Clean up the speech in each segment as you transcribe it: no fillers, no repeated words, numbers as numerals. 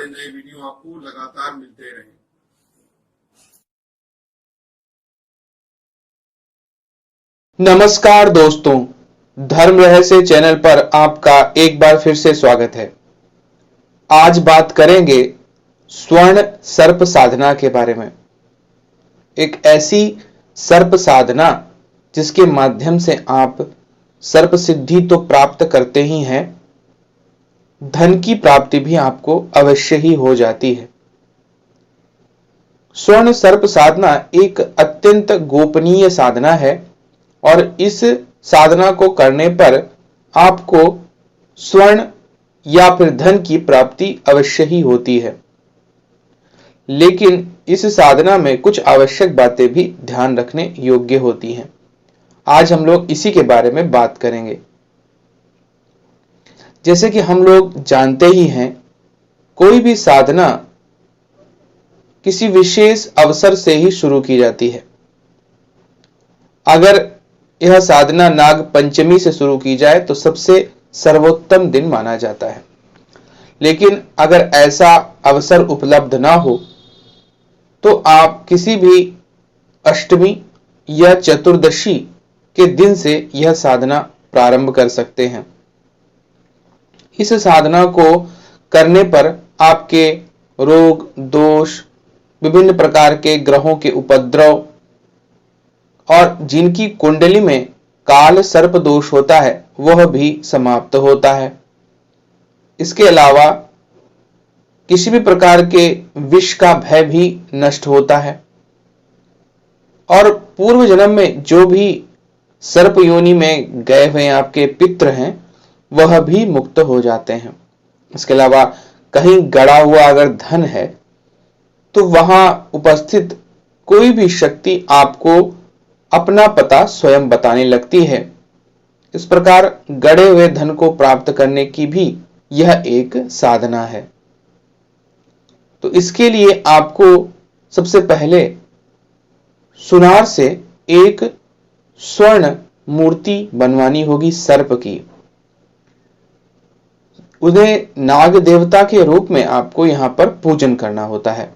हमारे नए वीडियो आपको लगातार मिलते रहें। नमस्कार दोस्तों, धर्म रहस्य चैनल पर आपका एक बार फिर से स्वागत है। आज बात करेंगे स्वर्ण सर्प साधना के बारे में। एक ऐसी सर्प साधना जिसके माध्यम से आप सर्प सिद्धि तो प्राप्त करते ही हैं, धन की प्राप्ति भी आपको अवश्य ही हो जाती है। स्वर्ण सर्प साधना एक अत्यंत गोपनीय साधना है और इस साधना को करने पर आपको स्वर्ण या फिर धन की प्राप्ति अवश्य ही होती है। लेकिन इस साधना में कुछ आवश्यक बातें भी ध्यान रखने योग्य होती हैं। आज हम लोग इसी के बारे में बात करेंगे। जैसे कि हम लोग जानते ही हैं, कोई भी साधना किसी विशेष अवसर से ही शुरू की जाती है। अगर यह साधना नाग पंचमी से शुरू की जाए तो सबसे सर्वोत्तम दिन माना जाता है। लेकिन अगर ऐसा अवसर उपलब्ध ना हो तो आप किसी भी अष्टमी या चतुर्दशी के दिन से यह साधना प्रारंभ कर सकते हैं। इस साधना को करने पर आपके रोग, दोष, विभिन्न प्रकार के ग्रहों के उपद्रव और जिनकी कुंडली में काल सर्प दोष होता है वह भी समाप्त होता है। इसके अलावा किसी भी प्रकार के विष का भय भी नष्ट होता है और पूर्व जन्म में जो भी सर्प योनि में गए हुए आपके पितृ हैं वह भी मुक्त हो जाते हैं। इसके अलावा कहीं गड़ा हुआ अगर धन है तो वहां उपस्थित कोई भी शक्ति आपको अपना पता स्वयं बताने लगती है। इस प्रकार गड़े हुए धन को प्राप्त करने की भी यह एक साधना है। तो इसके लिए आपको सबसे पहले सुनार से एक स्वर्ण मूर्ति बनवानी होगी सर्प की। उन्हें नाग देवता के रूप में आपको यहां पर पूजन करना होता है।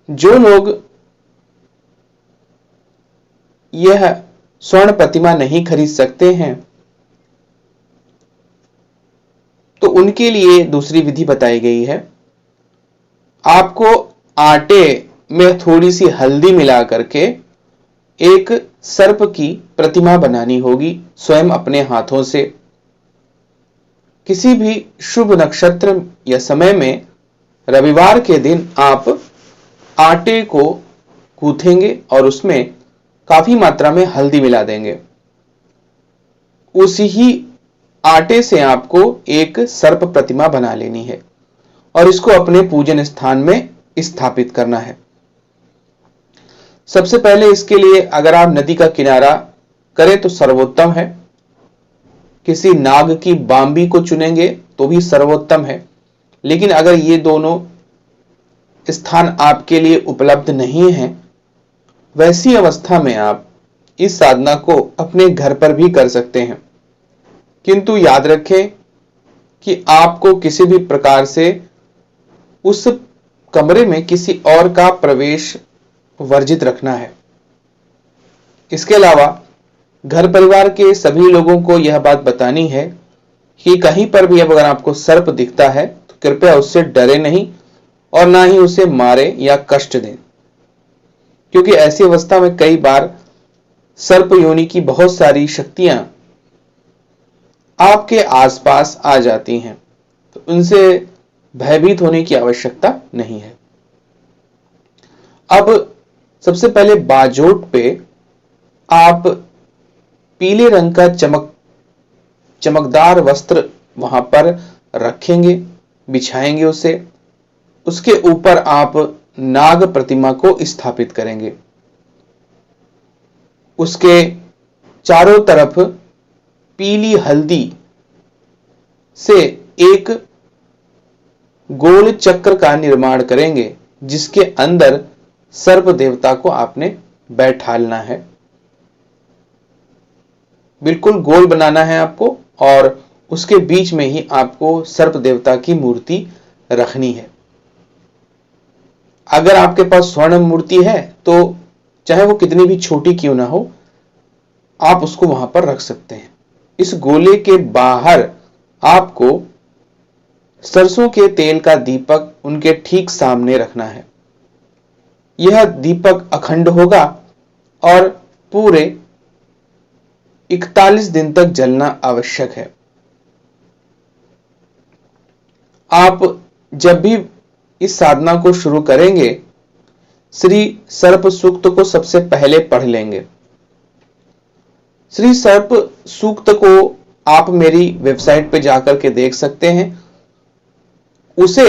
जो लोग यह स्वर्ण प्रतिमा नहीं खरीद सकते हैं तो उनके लिए दूसरी विधि बताई गई है। आपको आटे में थोड़ी सी हल्दी मिला करके एक सर्प की प्रतिमा बनानी होगी स्वयं अपने हाथों से। किसी भी शुभ नक्षत्र या समय में रविवार के दिन आप आटे को गूंथेंगे और उसमें काफी मात्रा में हल्दी मिला देंगे। उसी ही आटे से आपको एक सर्प प्रतिमा बना लेनी है और इसको अपने पूजन स्थान में स्थापित करना है। सबसे पहले इसके लिए अगर आप नदी का किनारा करें तो सर्वोत्तम है। किसी नाग की बांबी को चुनेंगे तो भी सर्वोत्तम है। लेकिन अगर ये दोनों स्थान आपके लिए उपलब्ध नहीं है, वैसी अवस्था में आप इस साधना को अपने घर पर भी कर सकते हैं। किंतु याद रखें कि आपको किसी भी प्रकार से उस कमरे में किसी और का प्रवेश वर्जित रखना है। इसके अलावा घर परिवार के सभी लोगों को यह बात बतानी है कि कहीं पर भी अगर आपको सर्प दिखता है तो कृपया उससे डरे नहीं और ना ही उसे मारे या कष्ट दें, क्योंकि ऐसी अवस्था में कई बार सर्प योनि की बहुत सारी शक्तियां आपके आसपास आ जाती हैं, तो उनसे भयभीत होने की आवश्यकता नहीं है। अब सबसे पहले बाजोट पे आप पीले रंग का चमकदार वस्त्र वहां पर रखेंगे, बिछाएंगे उसे। उसके ऊपर आप नाग प्रतिमा को स्थापित करेंगे। उसके चारों तरफ पीली हल्दी से एक गोल चक्र का निर्माण करेंगे जिसके अंदर सर्प देवता को आपने बैठालना है। बिल्कुल गोल बनाना है आपको और उसके बीच में ही आपको सर्प देवता की मूर्ति रखनी है। अगर आपके पास स्वर्ण मूर्ति है तो चाहे वो कितनी भी छोटी क्यों ना हो, आप उसको वहां पर रख सकते हैं। इस गोले के बाहर आपको सरसों के तेल का दीपक उनके ठीक सामने रखना है। यह दीपक अखंड होगा और पूरे 41 दिन तक जलना आवश्यक है। आप जब भी इस साधना को शुरू करेंगे, श्री सर्प सूक्त को सबसे पहले पढ़ लेंगे। श्री सर्प सूक्त को आप मेरी वेबसाइट पे जाकर के देख सकते हैं। उसे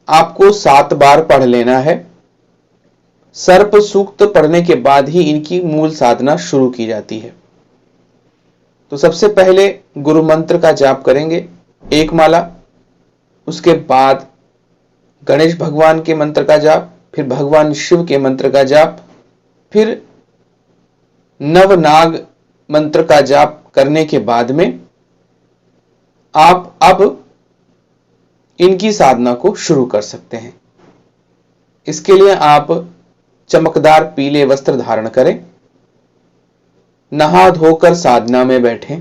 आपको 7 बार पढ़ लेना है। सर्प सूक्त पढ़ने के बाद ही इनकी मूल साधना शुरू की जाती है। तो सबसे पहले गुरु मंत्र का जाप करेंगे 1 माला, उसके बाद गणेश भगवान के मंत्र का जाप, फिर भगवान शिव के मंत्र का जाप, फिर नवनाग मंत्र का जाप करने के बाद में आप अब इनकी साधना को शुरू कर सकते हैं। इसके लिए आप चमकदार पीले वस्त्र धारण करें, नहा धोकर साधना में बैठें।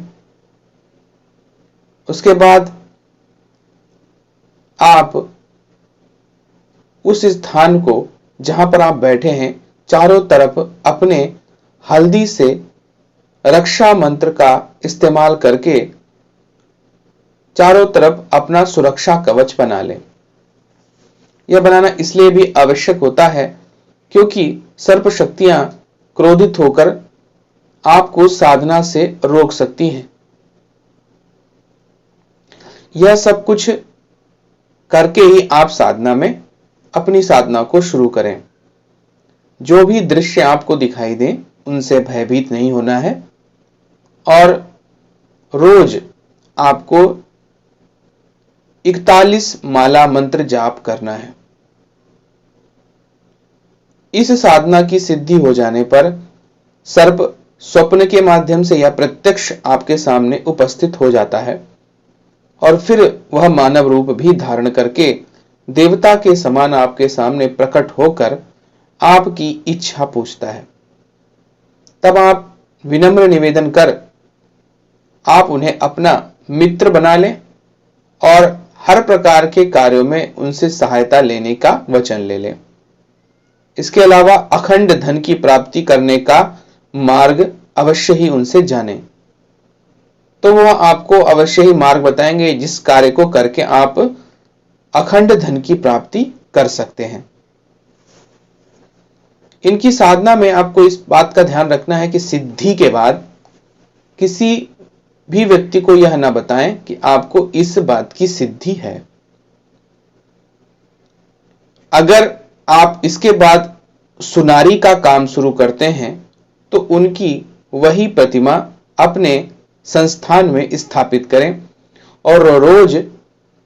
उसके बाद आप उस स्थान को जहां पर आप बैठे हैं चारों तरफ अपने हल्दी से रक्षा मंत्र का इस्तेमाल करके चारों तरफ अपना सुरक्षा कवच बना लें। यह बनाना इसलिए भी आवश्यक होता है क्योंकि सर्प शक्तियां क्रोधित होकर आपको साधना से रोक सकती हैं। यह सब कुछ करके ही आप साधना में अपनी साधना को शुरू करें। जो भी दृश्य आपको दिखाई दे उनसे भयभीत नहीं होना है और रोज आपको 41 माला मंत्र जाप करना है। इस साधना की सिद्धि हो जाने पर सर्प स्वप्न के माध्यम से या प्रत्यक्ष आपके सामने उपस्थित हो जाता है और फिर वह मानव रूप भी धारण करके देवता के समान आपके सामने प्रकट होकर आपकी इच्छा पूछता है। तब आप विनम्र निवेदन कर आप उन्हें अपना मित्र बना लें और हर प्रकार के कार्यों में उनसे सहायता लेने का वचन ले लें। इसके अलावा अखंड धन की प्राप्ति करने का मार्ग अवश्य ही उनसे जानें। तो वह आपको अवश्य ही मार्ग बताएंगे जिस कार्य को करके आप अखंड धन की प्राप्ति कर सकते हैं। इनकी साधना में आपको इस बात का ध्यान रखना है कि सिद्धि के बाद किसी भी व्यक्ति को यह ना बताएं कि आपको इस बात की सिद्धि है। अगर आप इसके बाद सुनारी का काम शुरू करते हैं तो उनकी वही प्रतिमा अपने संस्थान में स्थापित करें और रोज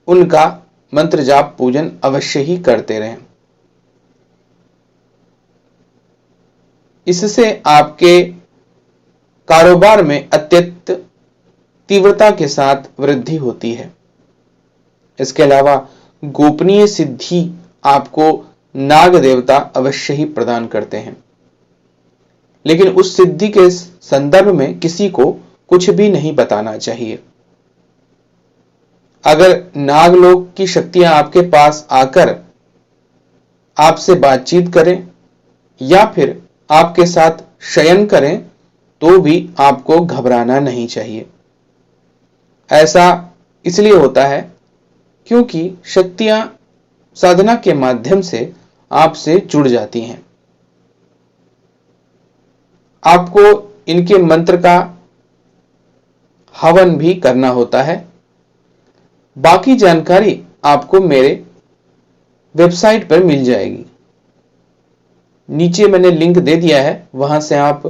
उनका मंत्र जाप पूजन अवश्य ही करते रहें। इससे आपके कारोबार में अत्यंत तीव्रता के साथ वृद्धि होती है। इसके अलावा गोपनीय सिद्धि आपको नाग देवता अवश्य ही प्रदान करते हैं, लेकिन उस सिद्धि के संदर्भ में किसी को कुछ भी नहीं बताना चाहिए। अगर नागलोक की शक्तियां आपके पास आकर आपसे बातचीत करें या फिर आपके साथ शयन करें तो भी आपको घबराना नहीं चाहिए। ऐसा इसलिए होता है क्योंकि शक्तियां साधना के माध्यम से आपसे जुड़ जाती हैं। आपको इनके मंत्र का हवन भी करना होता है। बाकी जानकारी आपको मेरे वेबसाइट पर मिल जाएगी। नीचे मैंने लिंक दे दिया है, वहां से आप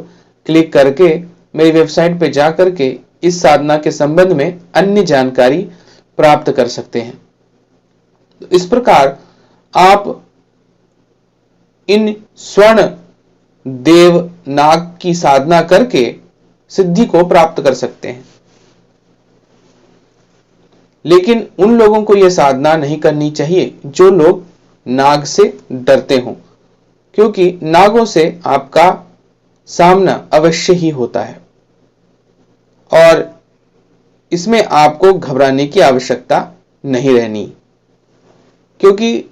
क्लिक करके मेरी वेबसाइट पर जाकर के इस साधना के संबंध में अन्य जानकारी प्राप्त कर सकते हैं। तो इस प्रकार आप इन स्वर्ण देव नाग की साधना करके सिद्धि को प्राप्त कर सकते हैं। लेकिन उन लोगों को यह साधना नहीं करनी चाहिए जो लोग नाग से डरते हों, क्योंकि नागों से आपका सामना अवश्य ही होता है और इसमें आपको घबराने की आवश्यकता नहीं रहनी, क्योंकि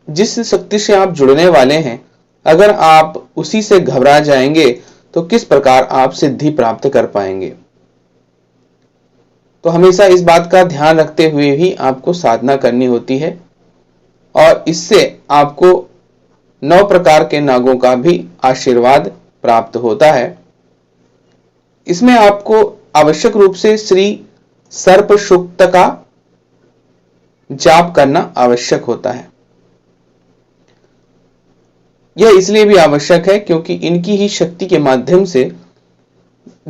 जिस शक्ति से आप जुड़ने वाले हैं, अगर आप उसी से घबरा जाएंगे तो किस प्रकार आप सिद्धि प्राप्त कर पाएंगे। तो हमेशा इस बात का ध्यान रखते हुए ही आपको साधना करनी होती है और इससे आपको 9 प्रकार के नागों का भी आशीर्वाद प्राप्त होता है। इसमें आपको आवश्यक रूप से श्री सर्प सूक्त का जाप करना आवश्यक होता है। यह इसलिए भी आवश्यक है क्योंकि इनकी ही शक्ति के माध्यम से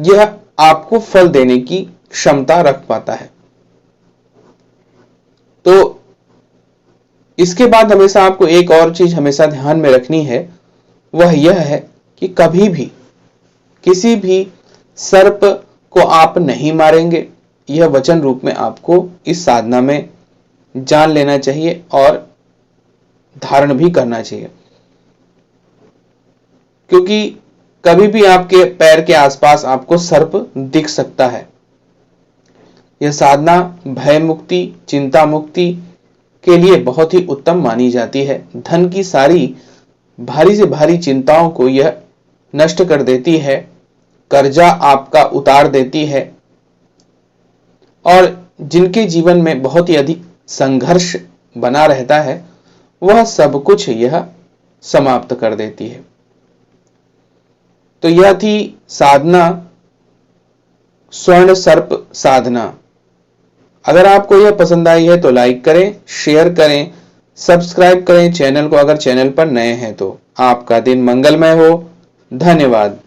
यह आपको फल देने की क्षमता रख पाता है। तो इसके बाद हमेशा आपको एक और चीज हमेशा ध्यान में रखनी है, वह यह है कि कभी भी किसी भी सर्प को आप नहीं मारेंगे। यह वचन रूप में आपको इस साधना में जान लेना चाहिए और धारण भी करना चाहिए, क्योंकि कभी भी आपके पैर के आसपास आपको सर्प दिख सकता है। यह साधना भय मुक्ति, चिंता मुक्ति के लिए बहुत ही उत्तम मानी जाती है। धन की सारी भारी से भारी चिंताओं को यह नष्ट कर देती है, कर्जा आपका उतार देती है और जिनके जीवन में बहुत ही अधिक संघर्ष बना रहता है, वह सब कुछ यह समाप्त कर देती है। तो यह थी साधना, स्वर्ण सर्प साधना। अगर आपको यह पसंद आई है तो लाइक करें, शेयर करें, सब्सक्राइब करें चैनल को अगर चैनल पर नए हैं तो। आपका दिन मंगलमय हो। धन्यवाद।